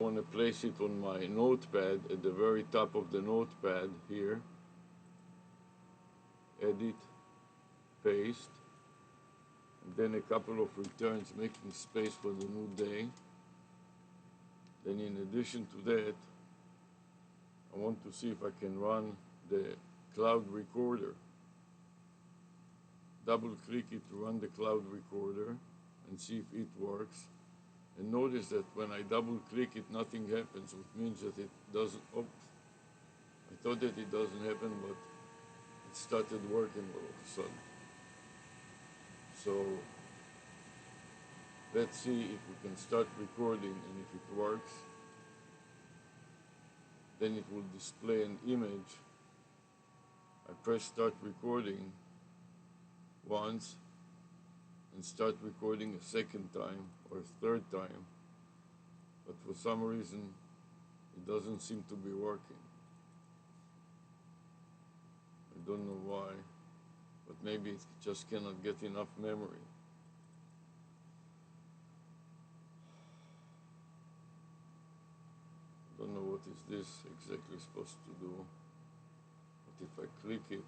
I want to place it on my notepad at the very top of the notepad here. Edit, paste, and then a couple of returns making space for the new day. Then in addition to that, I want to see if I can run the cloud recorder. Double click it to run the cloud recorder and see if it works. And notice that when I double click it, nothing happens, which means that it doesn't, oh, I thought that it doesn't happen, but it started working all of a sudden. So let's see if we can start recording, and if it works, then it will display an image. I press start recording once and start recording a second time or a third time, but for some reason it doesn't seem to be working. I don't know why, but maybe it just cannot get enough memory. Don't know what is this exactly supposed to do, but if I click it,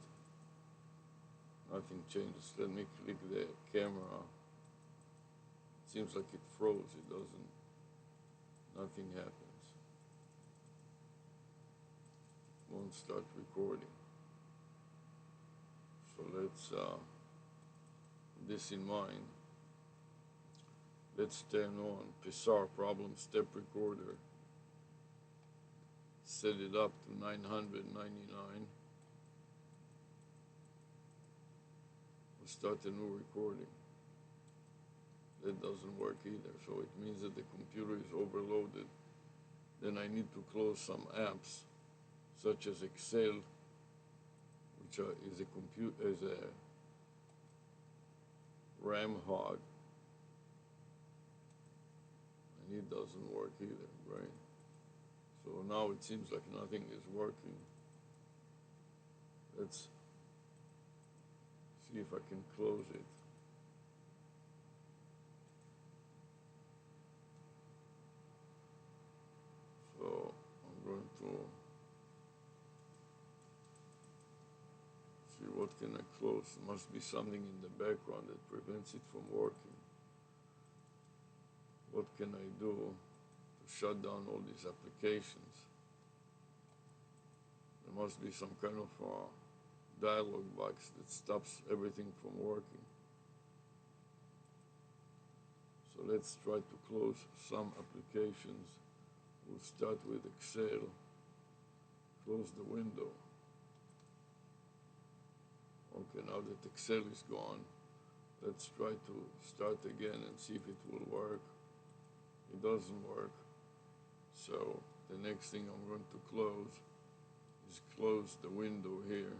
nothing changes. Let me click the camera. It seems like it froze. It doesn't, nothing happens. Won't start recording. So let's, this in mind, let's turn on Pixar Problem Step Recorder. Set it up to 999. We'll start a new recording. That doesn't work either, so it means that the computer is overloaded. Then I need to close some apps, such as Excel, which is a RAM hog, and it doesn't work either, right? So now it seems like nothing is working. Let's see if I can close it. So I'm going to see what can I close. There must be something in the background that prevents it from working. What can I do to shut down all these applications? There must be some kind of dialog box that stops everything from working. So let's try to close some applications. We'll start with Excel. Close the window. Okay, now that Excel is gone, let's try to start again and see if it will work. It doesn't work. So the next thing I'm going to close is close the window here.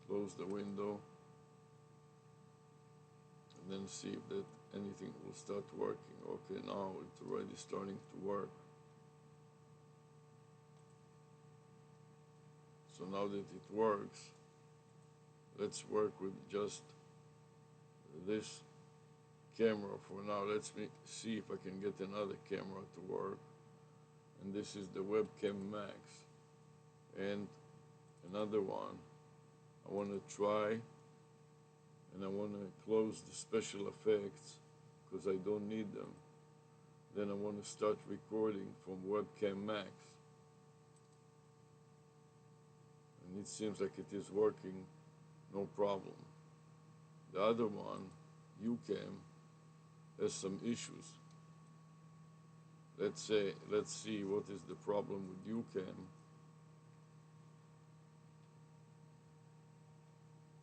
Close the window, and then see if that anything will start working. Okay, now it's already starting to work. So now that it works, let's work with just this camera for now. Let's see if I can get another camera to work. And this is the Webcam Max. And another one. I want to try, and I want to close the special effects because I don't need them. Then I want to start recording from Webcam Max. And it seems like it is working, no problem. The other one, UCam, has some issues. Let's see what is the problem with UCam.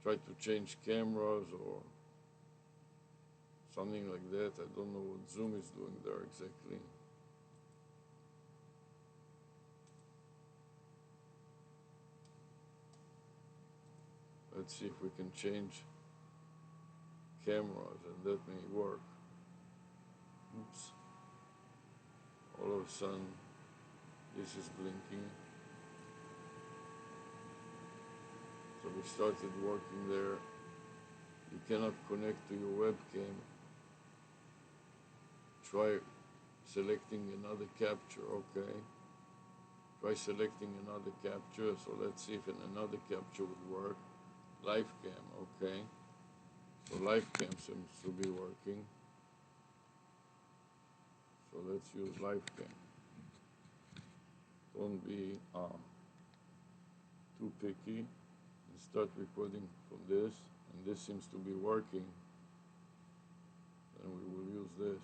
Try to change cameras or something like that. I don't know what Zoom is doing there exactly. Let's see if we can change cameras and that may work. Oops. All of a sudden, this is blinking. So we started working there. You cannot connect to your webcam. Try selecting another capture, okay. Try selecting another capture, so let's see if another capture would work. Live cam, okay. So live cam seems to be working. So let's use live cam. Don't be too picky and start recording from this. And this seems to be working. Then we will use this.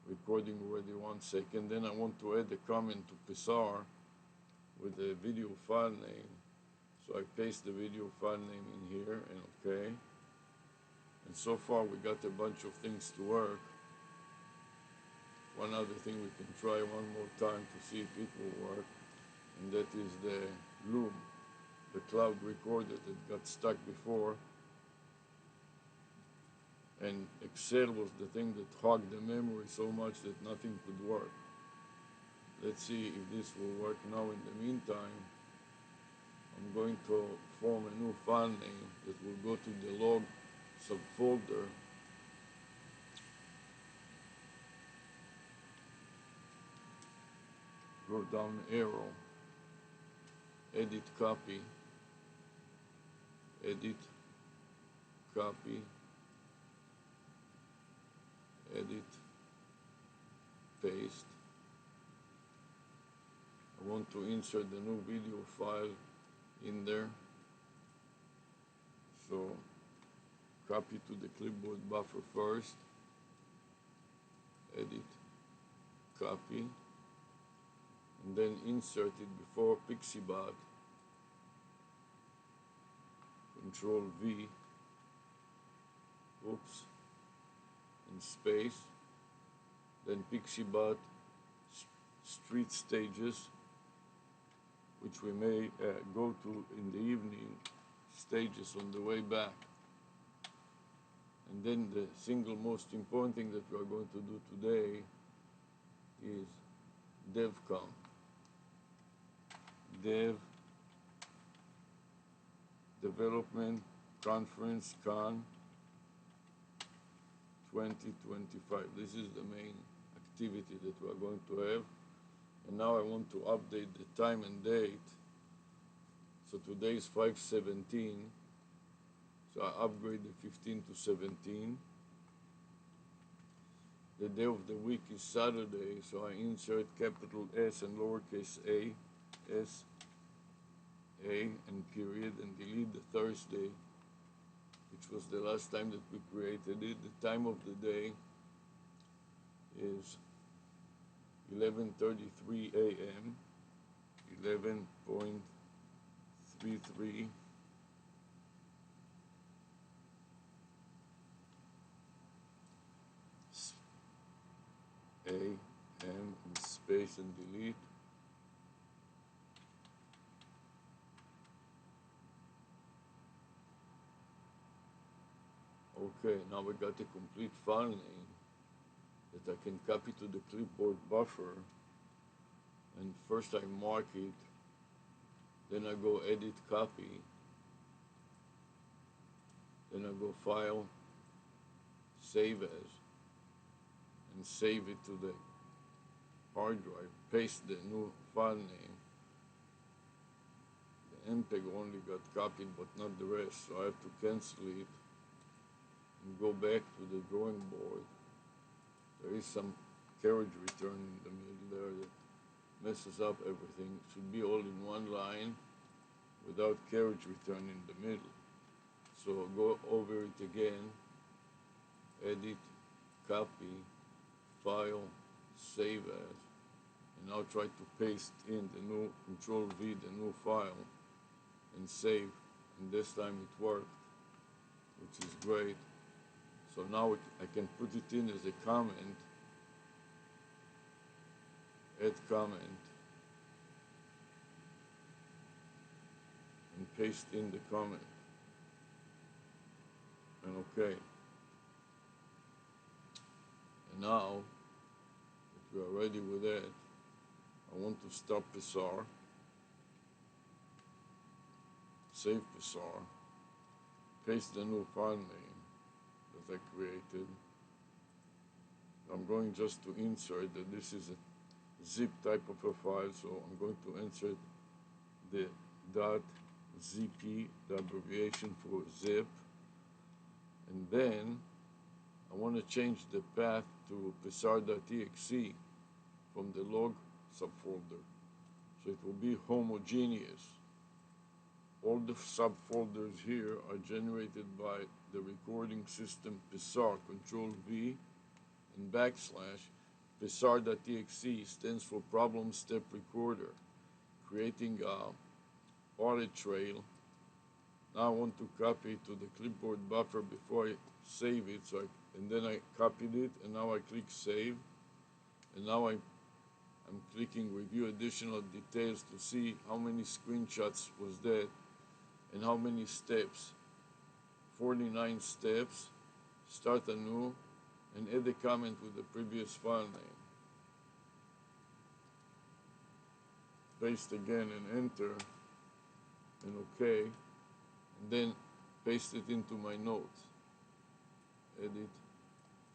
Recording already 1 second. Then I want to add a comment to Psar with the video file name. So I paste the video file name in here and okay. And so far we got a bunch of things to work. One other thing we can try one more time to see if it will work, and that is the Loom, the cloud recorder that got stuck before. And Excel was the thing that hogged the memory so much that nothing could work. Let's see if this will work now. In the meantime, I'm going to form a new file name that will go to the log subfolder. Go down arrow, edit copy, edit copy, edit paste. I want to insert the new video file in there. So copy to the clipboard buffer first, edit copy, and then insert it before PixieBot. Control V, oops, and space. Then PixieBot street stages, which we may go to in the evening, stages on the way back. And then the single most important thing that we are going to do today is DevCon. Dev Development Conference Con 2025. This is the main activity that we are going to have. And now I want to update the time and date. So today is 5/17. So I upgrade the 15 to 17. The day of the week is Saturday, so I insert capital S and lowercase a, S, A, and period, and delete the Thursday, which was the last time that we created it. The time of the day is 11:33 a.m., 11:33 a.m. and space and delete. Okay, now we got a complete file name that I can copy to the clipboard buffer. And first I mark it, then I go edit copy, then I go file, save as, and save it to the hard drive, paste the new file name. The MPEG only got copied but not the rest, so I have to cancel it and go back to the drawing board. There is some carriage return in the middle there that messes up everything. It should be all in one line without carriage return in the middle. So go over it again, edit, copy, file, save as, and now try to paste in the new Control V, the new file, and save. And this time it worked, which is great. So now I can put it in as a comment, add comment, and paste in the comment, and okay. And now that we are ready with that, I want to stop Psar, save Psar, paste the new file name that I created, I'm going just to insert that this is a zip type of a file, so I'm going to insert the .zp, the abbreviation for zip, and then I want to change the path to psr.exe from the log subfolder, so it will be homogeneous. All the subfolders here are generated by the recording system psr, Control V and backslash. psr.exe stands for problem step recorder, creating a audit trail. Now I want to copy it to the clipboard buffer before I save it, and then I copied it, and now I click save, and now I'm clicking review additional details to see how many screenshots was that and how many steps. 49 steps. Start anew and add a comment with the previous file name. Paste again and enter and OK, and then paste it into my notes. Edit,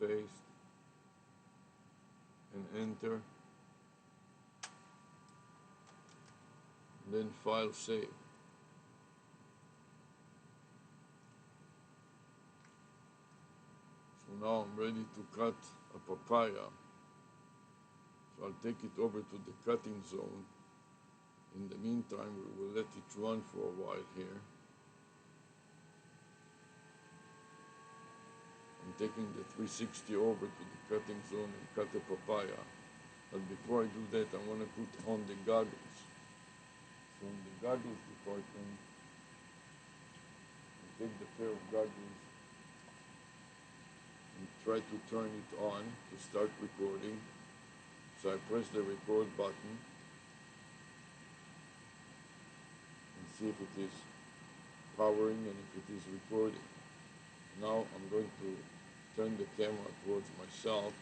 paste, and enter, and then file save. So now I'm ready to cut a papaya. So I'll take it over to the cutting zone. In the meantime, we will let it run for a while here. I'm taking the 360 over to the cutting zone and cut the papaya. But before I do that, I want to put on the goggles. So in the goggles department, I take the pair of goggles and try to turn it on to start recording. So I press the record button and see if it is powering and if it is recording. Now I'm going to turn the camera towards myself.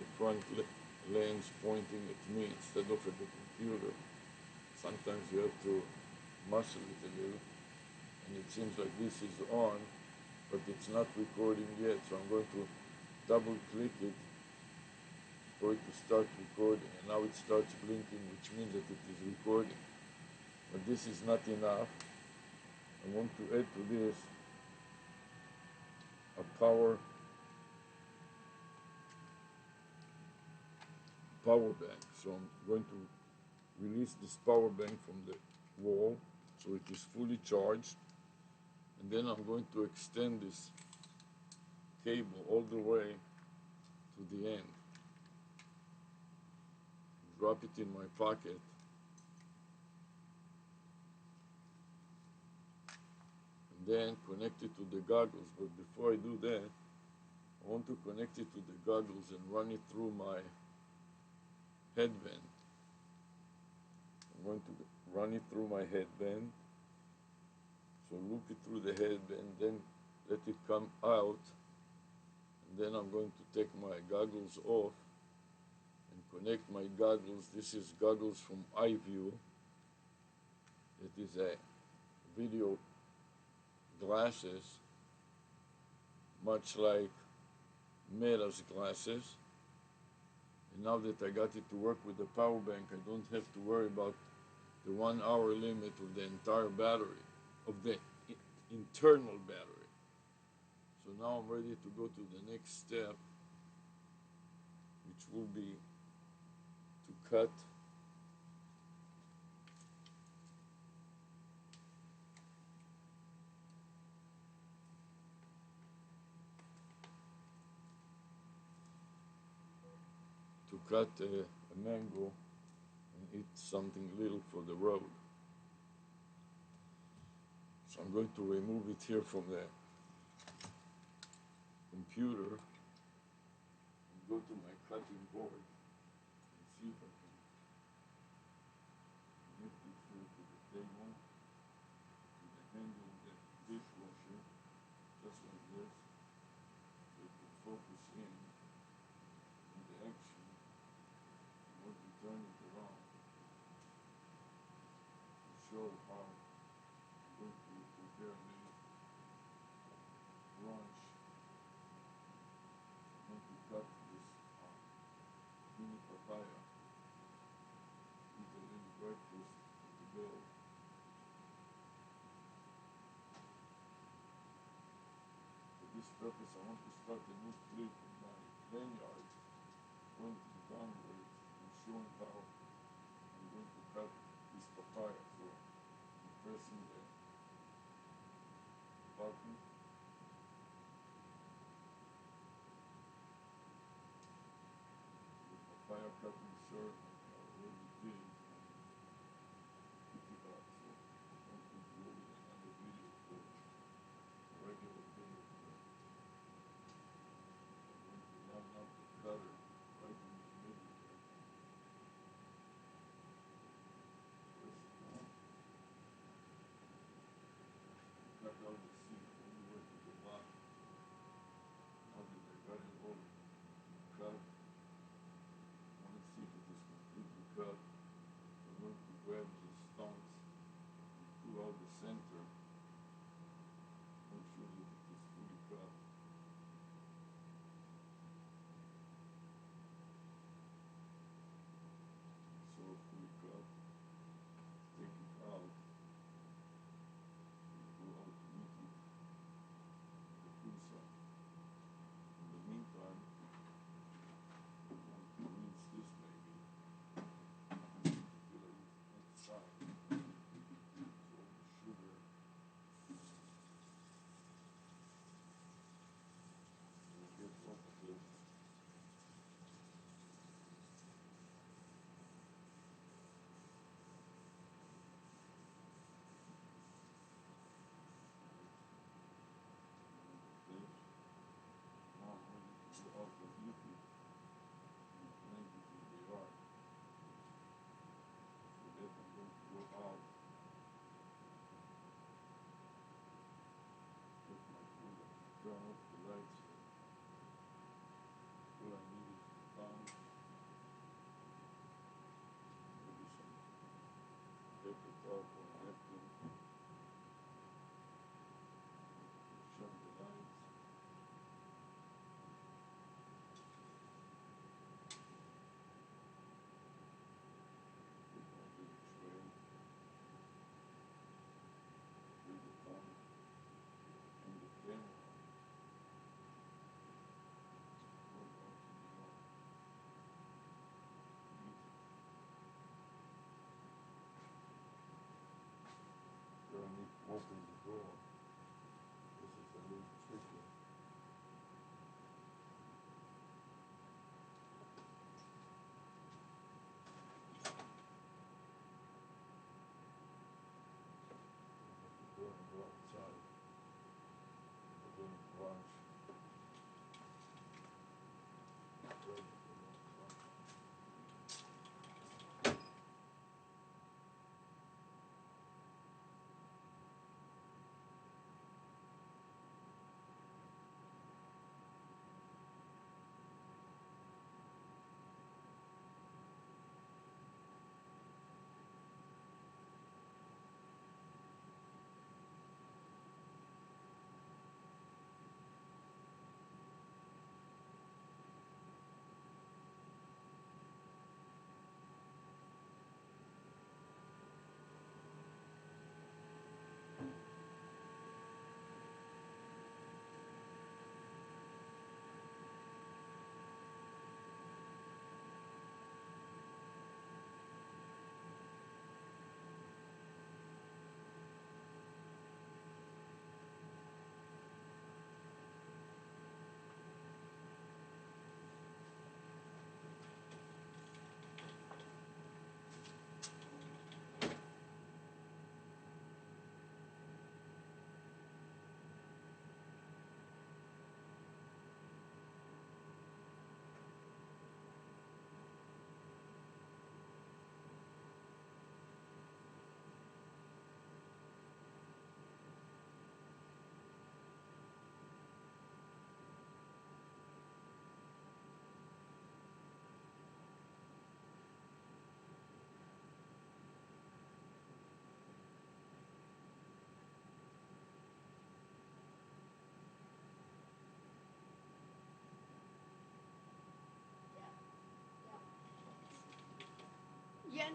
The front lens pointing at me instead of at the computer. Sometimes you have to muscle it a little, and it seems like this is on, but it's not recording yet, so I'm going to double click it for it to start recording, and now it starts blinking, which means that it is recording. But this is not enough. I want to add to this a power bank. So I'm going to release this power bank from the wall so it is fully charged, and then I'm going to extend this cable all the way to the end. Drop it in my pocket. Then connect it to the goggles, but before I do that, I want to connect it to the goggles and run it through my headband. I'm going to run it through my headband, so loop it through the headband, then let it come out, and then I'm going to take my goggles off and connect my goggles. This is goggles from iView. It is a video glasses, much like Meta's glasses. And now that I got it to work with the power bank, I don't have to worry about the 1 hour limit of the entire battery, of the internal battery. So now I'm ready to go to the next step, which will be to cut a mango and eat something little for the road. So I'm going to remove it here from the computer and go to my cutting board and see if I can connect it here to the table, to the handle of the dishwasher, just like this, so it will focus in on the action. I'm going to turn it around to show how I'm going to prepare this. breakfast for the bill. For this purpose, I want to start a new clip in my lanyard, pointing downwards and showing how I'm going to cut this papaya. So I'm pressing the button. The papaya cutting shirt I already did and pick it up. So I'm going to go with another video for a regular day of work. I'm going to line up the cutter right in the middle there. Press it down. Cut out the seam all the way to the bottom. Now that I got it all cut, I want to see if it is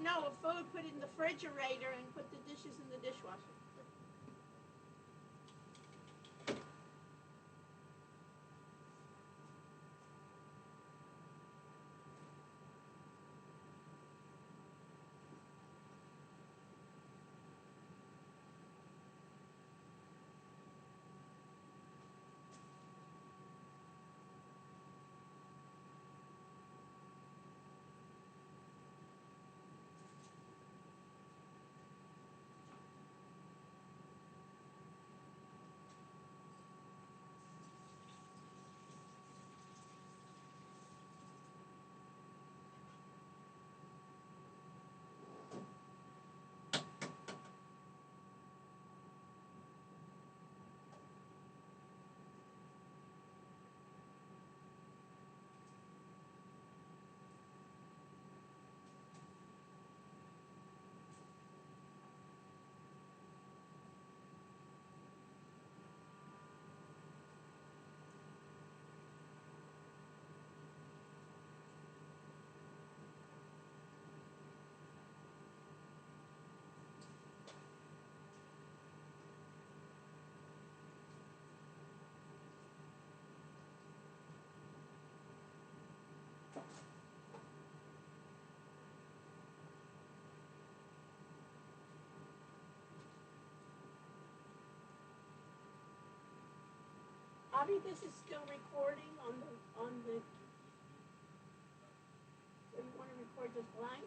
No, food, put it in the refrigerator and put the dishes in the dishwasher. Bobby, this is still recording on the. So you want to record just blank?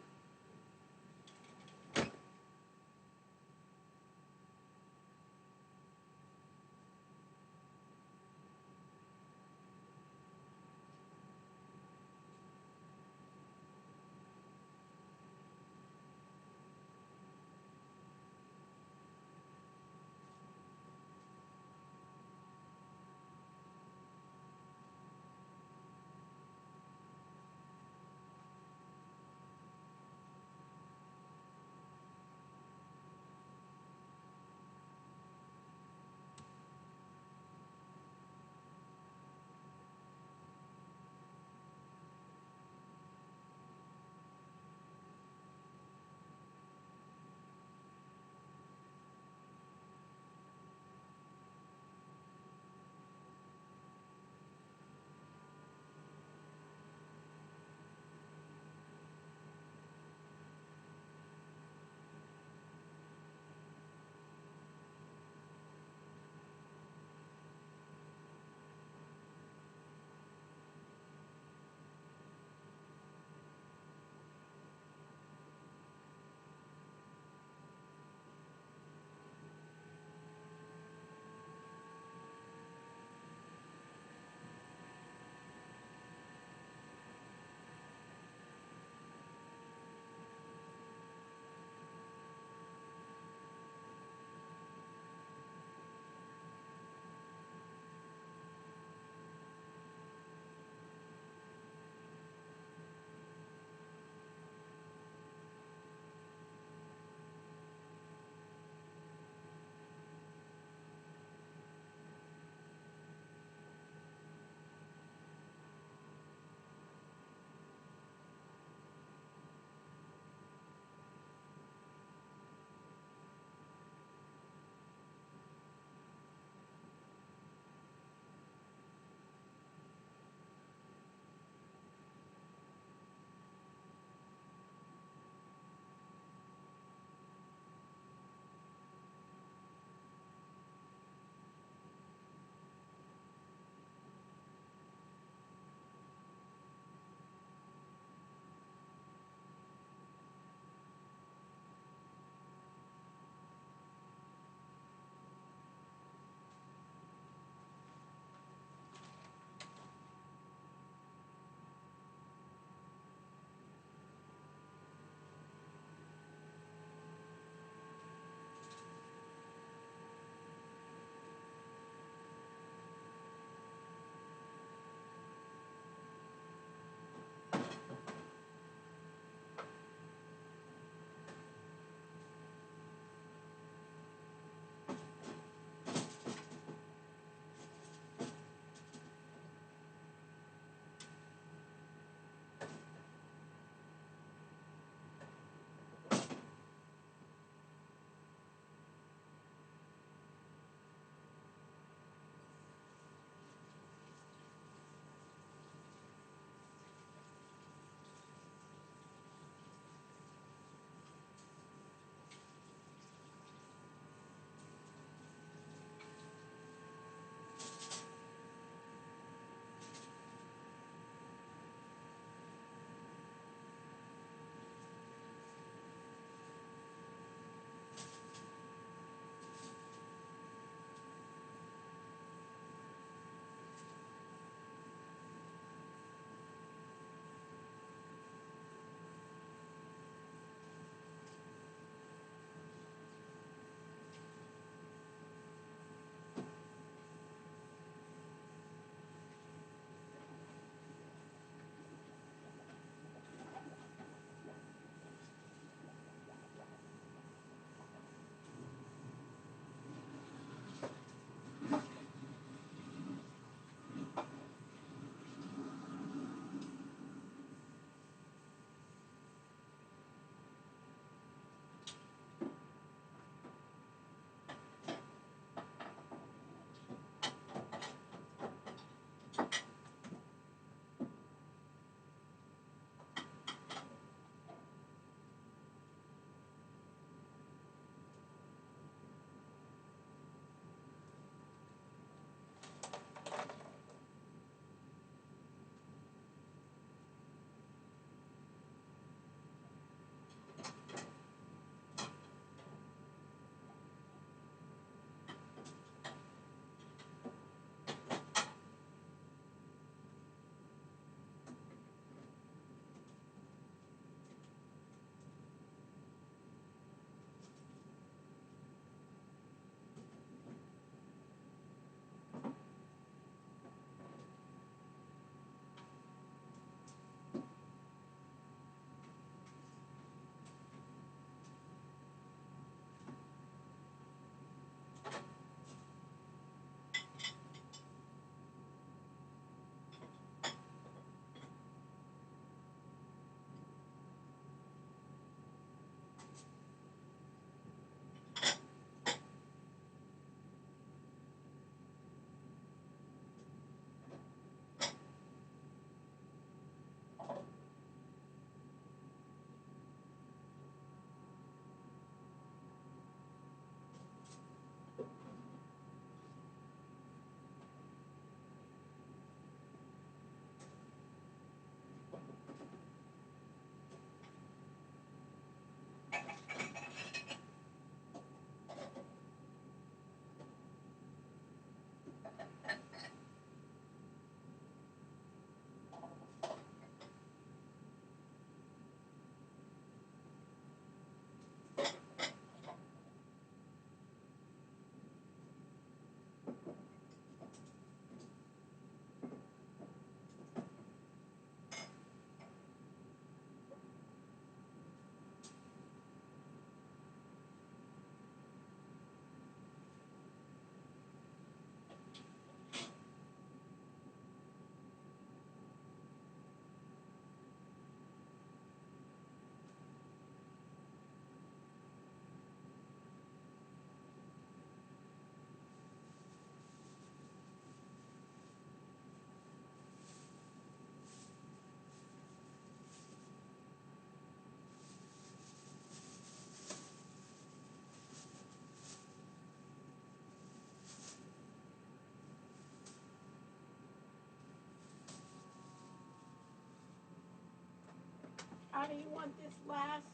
How do you want this last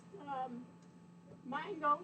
mango?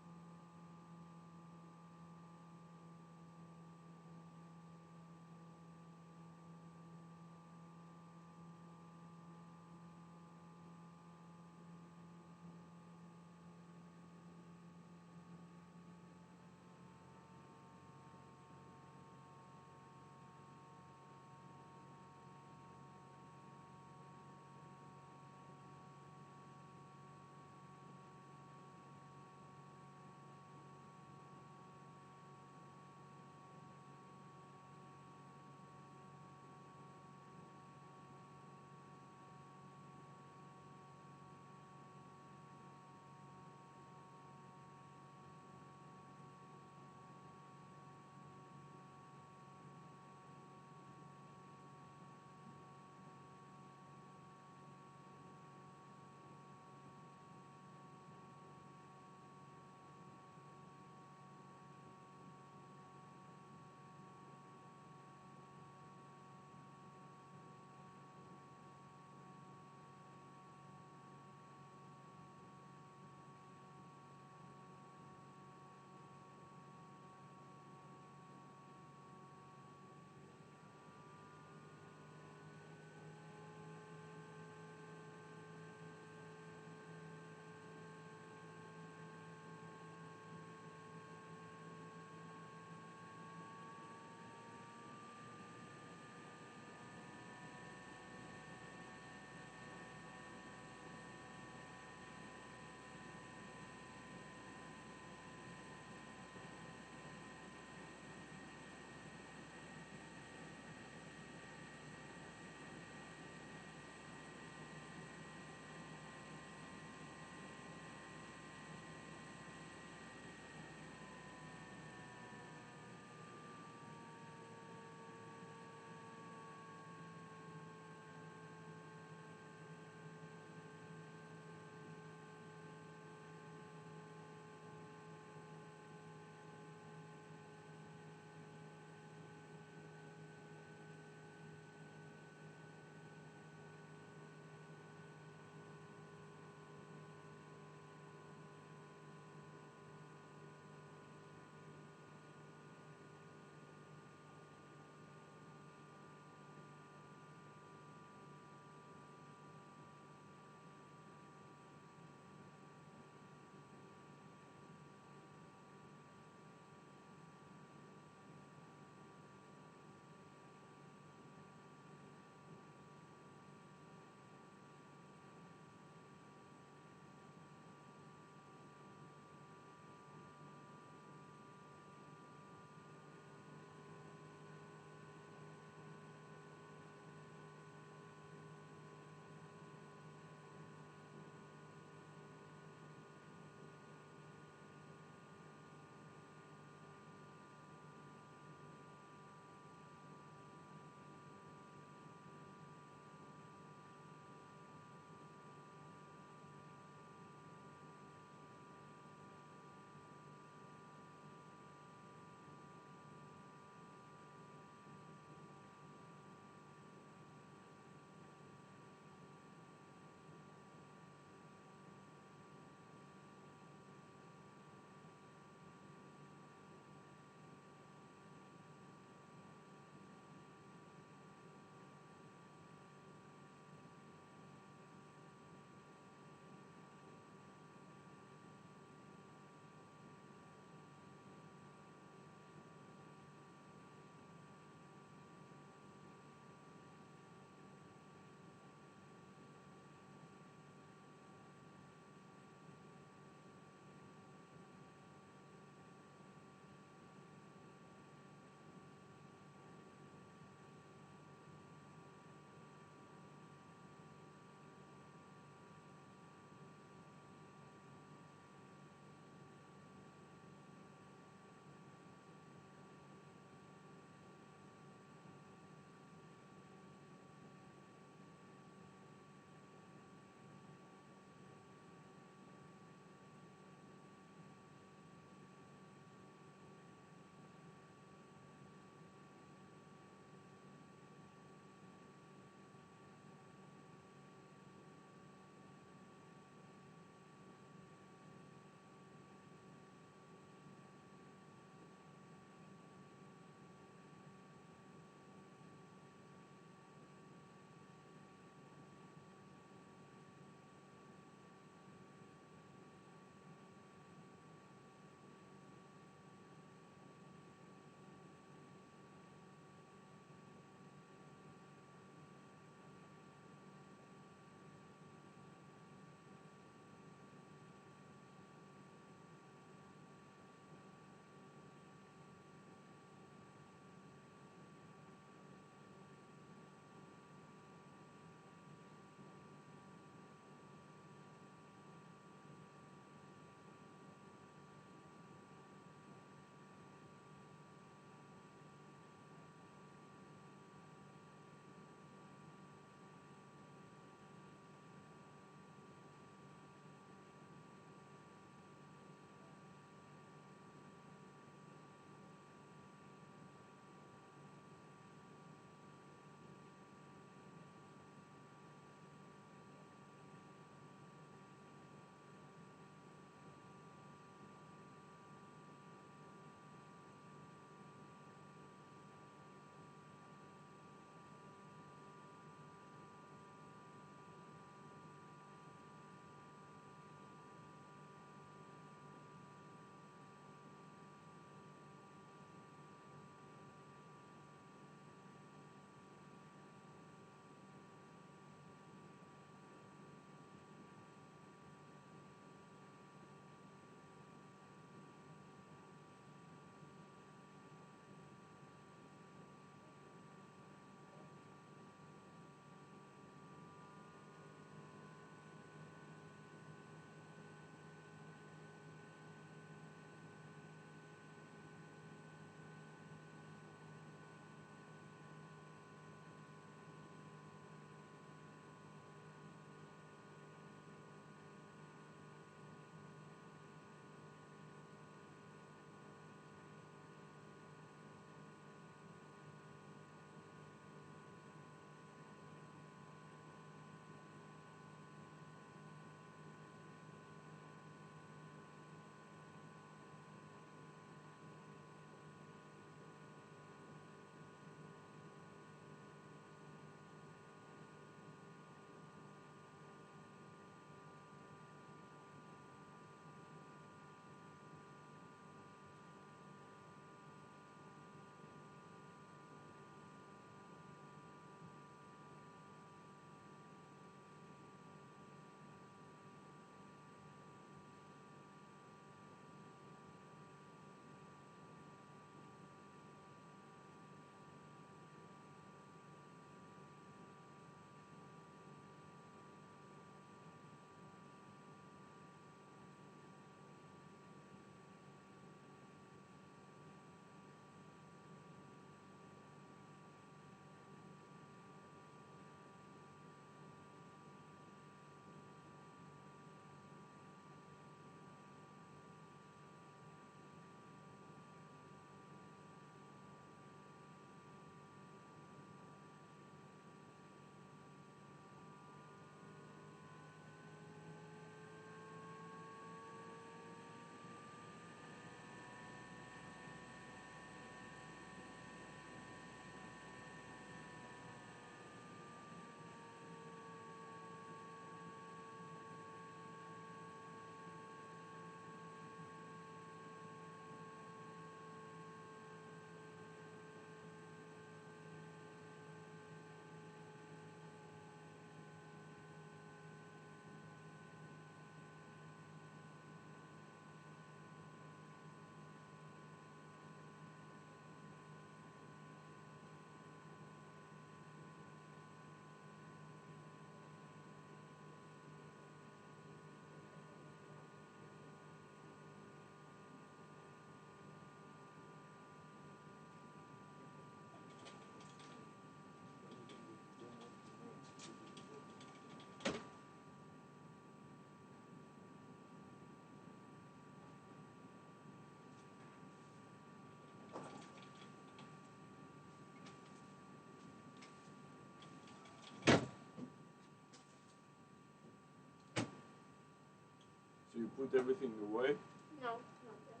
you put everything away? No, not yet.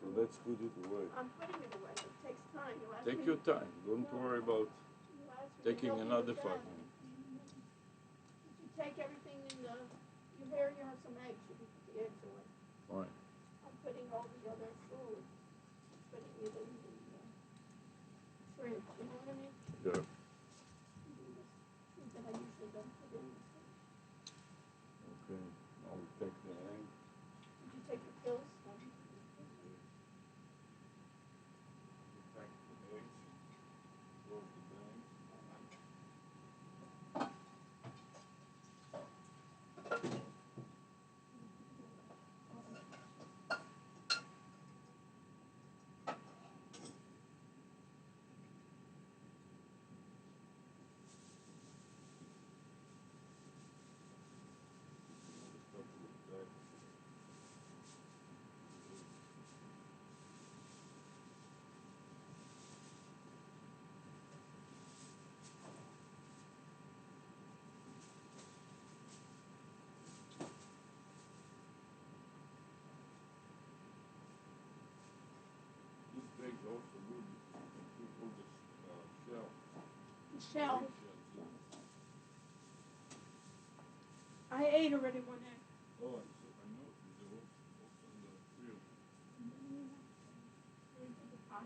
So let's put it away. I'm putting it away. It takes time. You ask Take me, your time. Don't worry about you ask me to taking help you another with 5 that. minutes. Did you take everything in the, here you have some eggs. You can put the eggs away. Fine. I'm putting all the other food, putting it in the fridge. You know what I mean? Yeah. Food that I usually don't put in the fridge. Okay. Now we take the egg. Did you take your pills? No. We take the eggs. Close the bag. This bag's also good because you can put all the shell. The shell. Egg shells in. I ate already one egg. Oh, I noticed they were also in the field. Into the pot.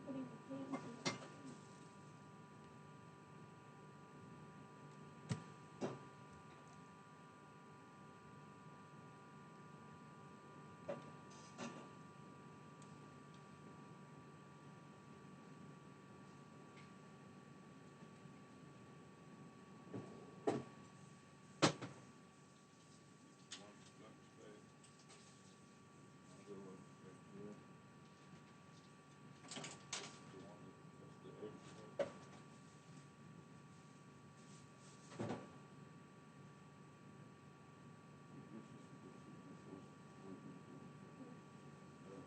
Putting the cans in. One lunch bag. Another lunch bag here. This is the one that has the eggs in it. This is waiting for.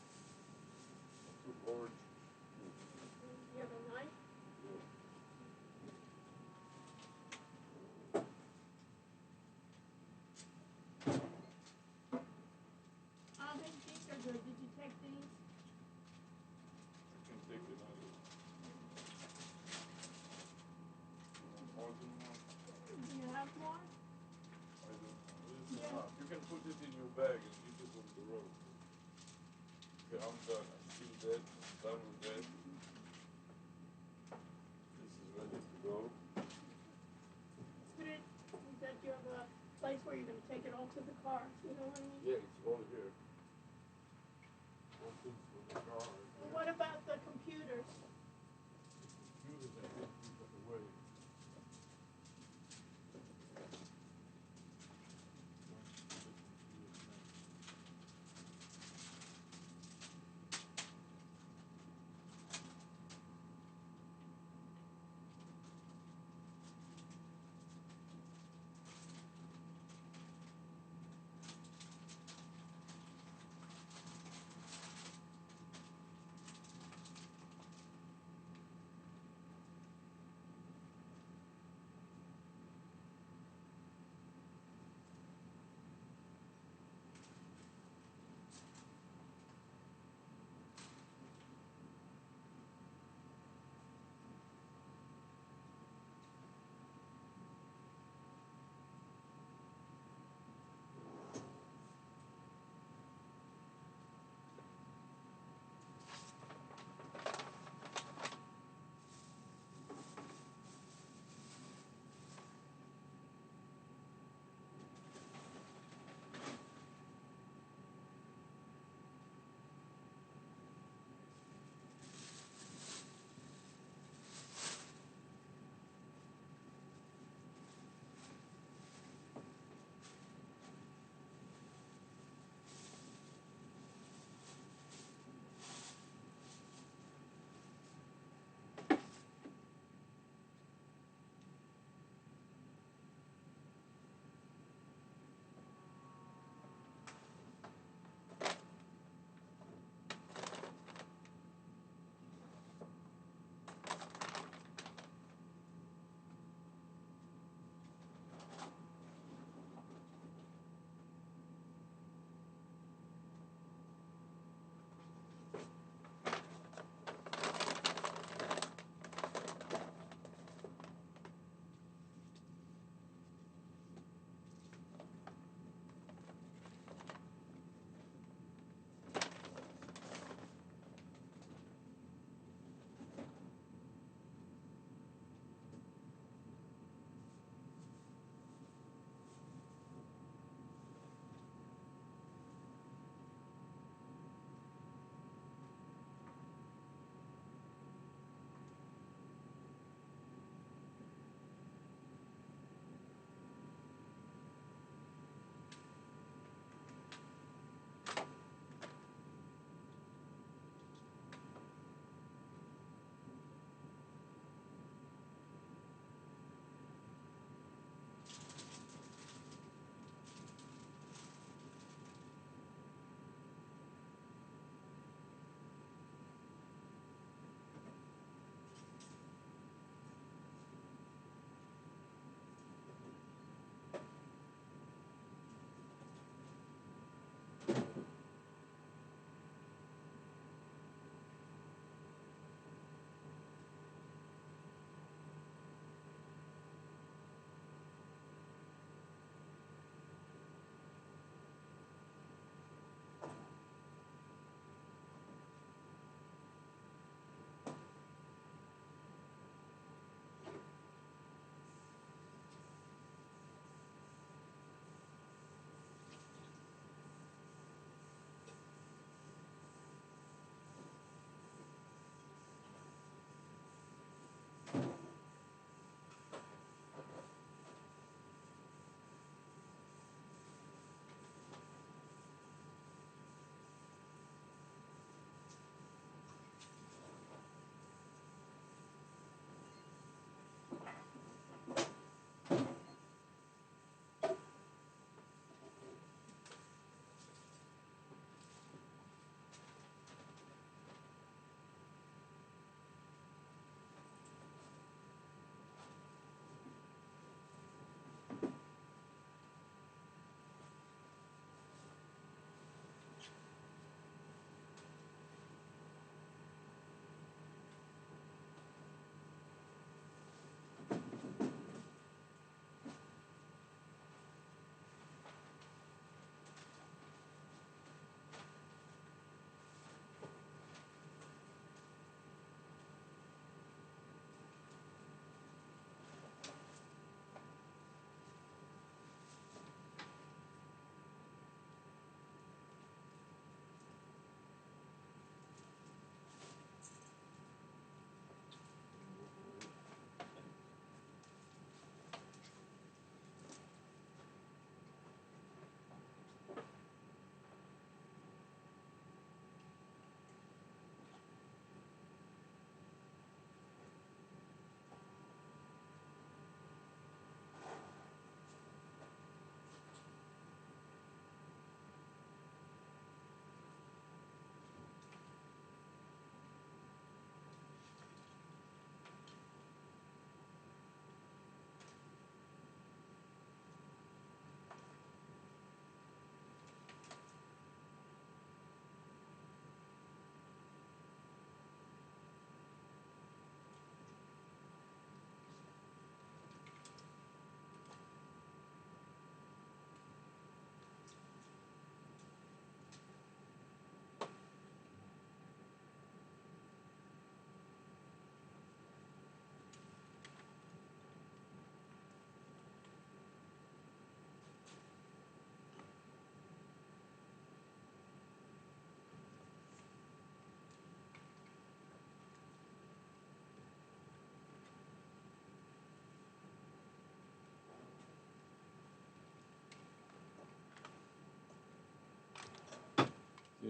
I took orange juice. You have a knife? Yeah. These are good. Did you take these? I can take another. You want more than one? Do you have more? I don't know. It's Yeah. enough. You can put it in your bag and leave it on the road. Okay, I'm done. I see that. I'm done with that. This is ready to go. Put it that you have a place where you're going to take it all to the car. You know what I mean? Yeah, it's all here. All things for the car. Well, what about the computers? Computers I can put it away. Going to put the computers next.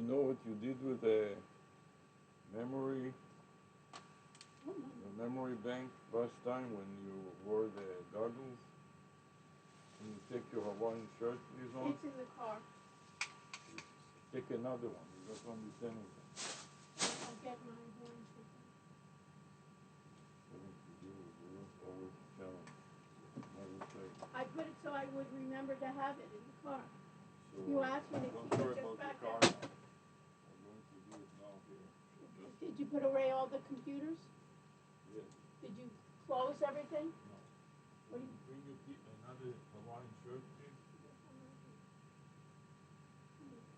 know what you did with the memory, Oh, the memory bank last time when you wore the goggles? Can you take your Hawaiian shirt, please, on? It's in the car. Take another one. You don't understand anything. I'll get my Hawaiian shirt. Always a challenge. Never say. I put it so I would remember to have it in the car. So, You asked me to don't keep worry it just about the back car there. now. I'm going to do it now here. Just, Did you put away all the computers? yes. Did you close everything? No. What do you? Bring your another Hawaiian shirt, please.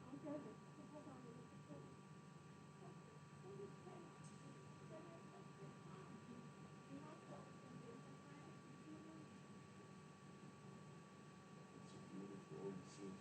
I'll get it. Hold on a minute. It's a beautiful old suit.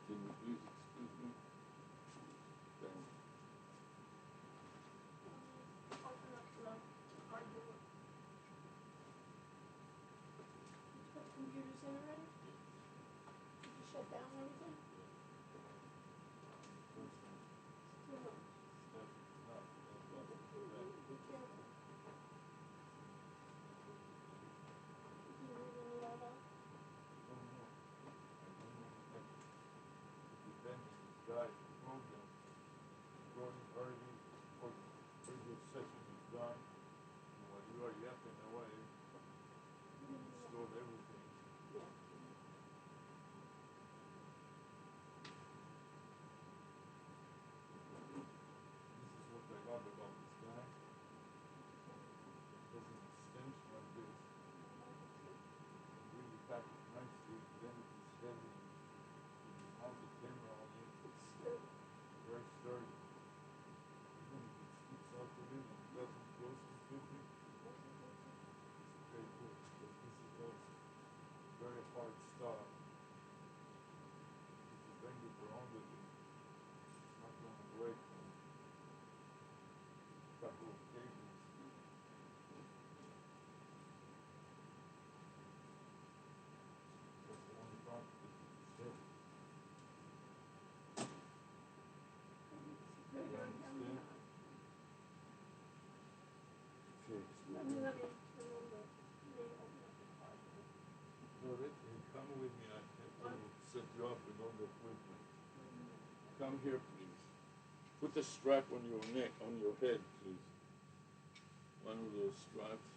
Can you please excuse me? Thank you. Open up the car door. You put the computers in already? Did you shut down everything? First one. It's too much. Step. No, that's not what you meant. Be careful. Did you read any of that? I don't know. I don't know anything. It depends on this guy's program. Going early before the radio session is done. And while you are yapping away, you stole everything. Yeah. This is what I love about this guy. He doesn't stench like this. And really pack it nicely. Then it is heavy. When you mount the camera on it, It's sturdy. very sturdy. Even if it sticks out a bit and it doesn't close completely, it's okay too. Because this is also very hard stuff. If you bend it around a bit, it's not going to break from a couple of cables. That's the only problem, because it is heavy. Good, You I'm understand? not. Okay, Let me turn on the, let me open up the car door. no, come with me. I have to set you up with all the equipment. Come here, please. Put the strap on your neck, on your head, please. One of those straps.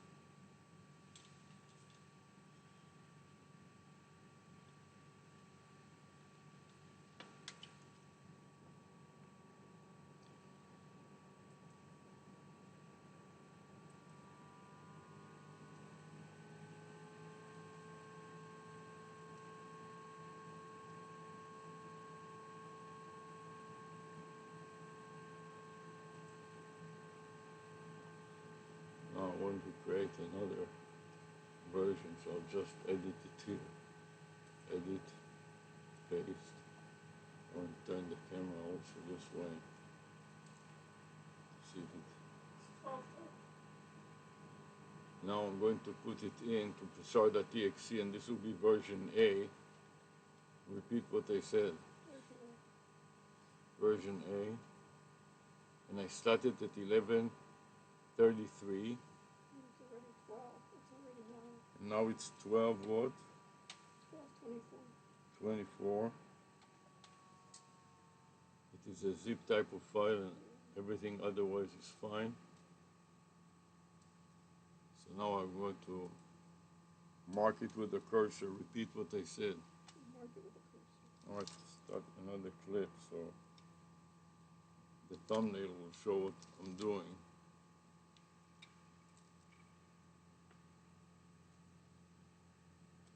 Now I want to create another version, so I'll just edit it here. Edit, paste, Or turn the camera also this way. See if it. Now I'm going to put it into psar.txt, and this will be version A. Repeat what I said. Version A. And I started at 11:33. It's already 12. It's already 9. And now it's 12 what? 12:24. 24. It is a zip type of file, and everything otherwise is fine. So now I'm going to mark it with the cursor. Repeat what I said. Mark it with a cursor. Now let's start another clip so the thumbnail will show what I'm doing.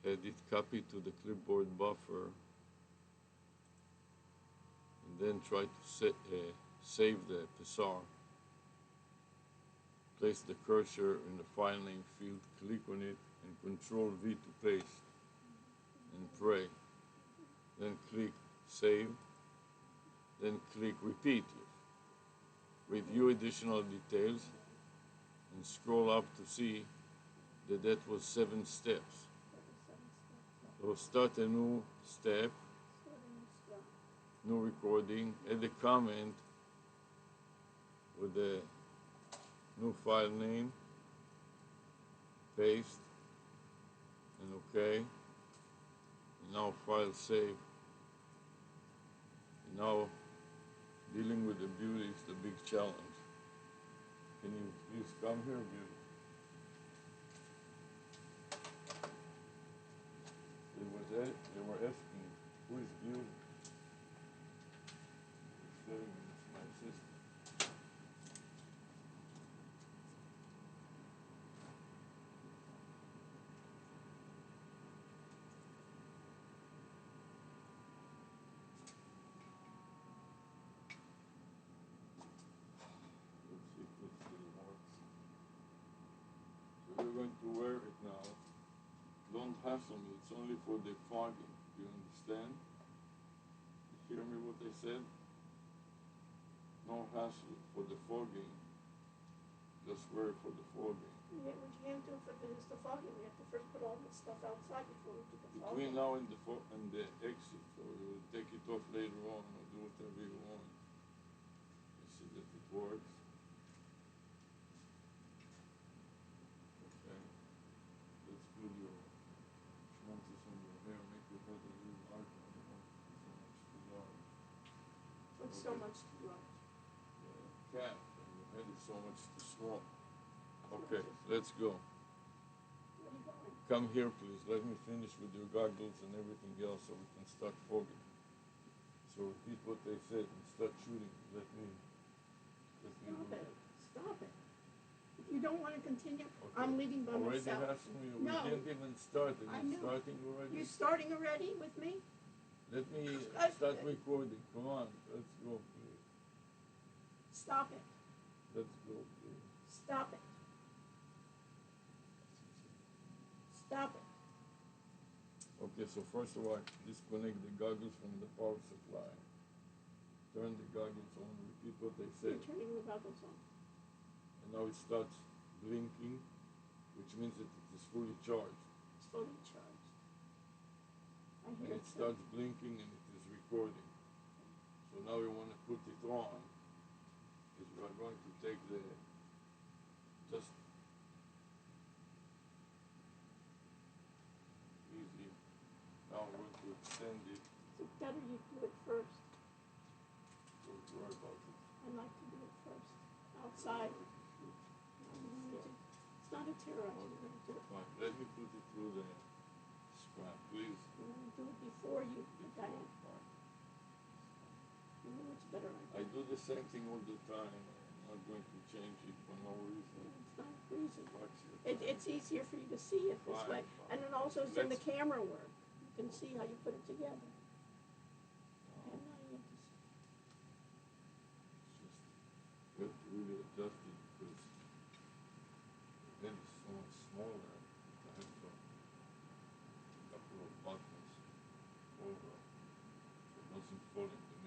Edit, copy to the clipboard buffer, and then try to save the psar. Place the cursor in the file name field, click on it, and Control V to paste, and pray. Then click Save, then click Repeat. Review additional details, and scroll up to see that was 7 steps. So start a new step, new recording, add a comment with the new file name, paste, and OK. And now file save. And now dealing with the beauty is the big challenge. Can you please come here, beauty? They were asking, who is beauty? Saying it's my sister. Let's see if this still works. So you're going to wear it now. Don't hassle me, it's only for the fogging. Do you understand? You hear me what I said? No hassle for the fogging. Just wear it for the fogging. Yeah, we can't do it for the fogging. We have to first put all this stuff outside before we do the fogging. Between now and the exit, so you will take it off later on or do whatever you want. You see that it works. Okay. Let's put your schmonzes on your hair, make your head a little larger. I don't want it to be so much too large. What's so much too large? The cap and your head is so much too small. Okay, let's go. Where are you going? Come here, please. Let me finish with your goggles and everything else so we can start fogging. So repeat what they said and start shooting. Let me Stop it. Stop it. If you don't want to continue, Okay. I'm leaving by Already myself. asking you. We No. didn't even start. And I you're know. starting already? You're starting already with me? Let me start recording. Come on. Let's go, please. Stop it. Let's go, please. Stop it. Stop it. Okay, so first of all, disconnect the goggles from the power supply. Turn the goggles on. Repeat what they said. You're turning the goggles on. And now it starts blinking, which means that it is fully charged. It's fully charged. I And hear it it. starts blinking and it is recording. So now we want to put it on, because we are going to take the, just easy. Now we're going to extend it. It's better you do it first. Don't worry about it. I like to do it first. Outside. It's not a terror. You're going to do it. Fine. Let me put it through the strap, please. You're going to do it before you put that in. Fine. You know what's better I idea. do the same thing all the time. I'm not going to change it for no reason. It's not a reason. Watch your It's easier for you to see it this Fine, way. fine. And it also is in the Let's- camera work. You can see how you put it together. No, And now you have to see. it's just, you have to really adjust it because the head is so much smaller. I have to a couple of buttons over so it doesn't fall in the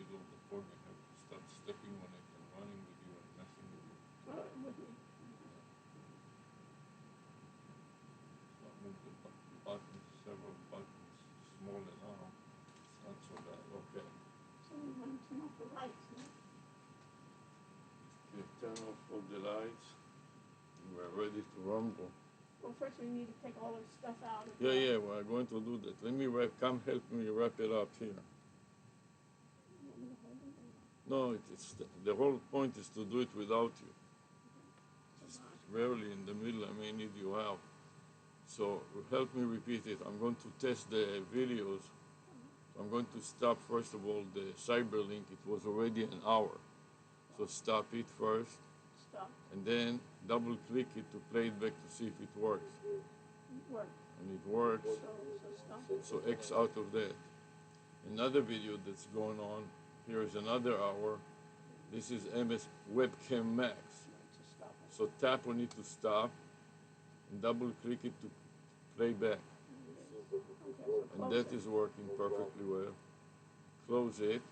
the lights, no? Okay, turn off all the lights. We're ready to rumble. Well, first we need to take all our stuff out. Of Yeah, we're going to do that. Let me come help me wrap it up here. No, the whole point is to do it without you. Just rarely in the middle I may need your help. So help me repeat it. I'm going to test the videos. I'm going to stop first of all the cyberlink. It was already an hour. So stop it first. Stop. And then double click it to play it back to see if it works. It works. And it works. So stop. So X out of that. Another video that's going on. Here is another hour. This is MS Webcam Max. So tap on it to stop and double click it to play back. And that is working perfectly well. Close it.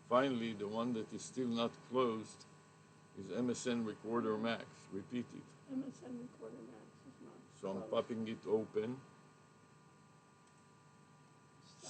Finally, the one that is still not closed is MSN Recorder Max. Repeat it. MSN Recorder Max is not. So I'm popping it open.